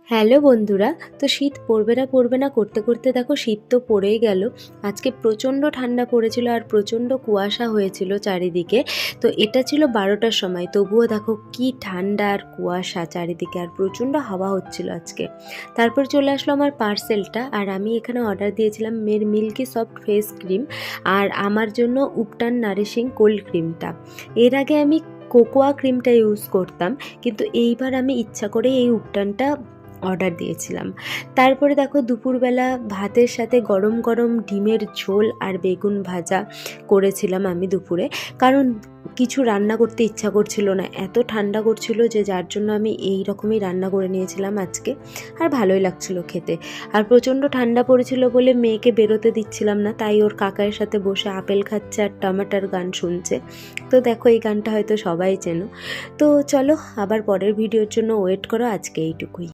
Hello বন্ধুরা, তো শীত পড়বে না করতে করতে দেখো শীত তো পড়েই গেল। আজকে প্রচণ্ড ঠান্ডা পড়েছিল আর প্রচণ্ড কুয়াশা হয়েছিল চারিদিকে। তো এটা ছিল 12টার সময়, তবুও দেখো কি ঠান্ডা আর কুয়াশা চারিদিকে, আর প্রচণ্ড হাওয়া হচ্ছিল আজকে। তারপর চলে আসলো আমার পার্সেলটা, আর আমি এখানে অর্ডার দিয়েছিলাম মের মিল্কি সফট ফেস ক্রিম আর আমার জন্য উপটান নারিশিং কোল্ড ক্রিমটা। এর আগে আমি কোকোয়া ক্রিমটা ইউজ করতাম, কিন্তু এইবার আমি ইচ্ছা করে এই উপটানটা অর্ডার দিয়েছিলাম। তারপরে দেখো দুপুরবেলা ভাতের সাথে গরম গরম ডিমের ঝোল আর বেগুন ভাজা করেছিলাম আমি দুপুরে, কারণ কিছু রান্না করতে ইচ্ছা করছিল না, এত ঠান্ডা করছিল যে যার জন্য আমি এই রকমই রান্না করে নিয়েছিলাম আজকে। আর ভালোই লাগছিল খেতে। আর প্রচণ্ড ঠান্ডা পড়েছিল বলে মেয়েকে বেরোতে দিচ্ছিলাম না, তাই ওর কাকার সাথে বসে আপেল খাচ্ছে আর টমেটোর গান শুনছে। তো দেখো এই গানটা হয়তো সবাই চেনো। তো চলো আবার পরের ভিডিওর জন্য ওয়েট করো, আজকে এইটুকুই।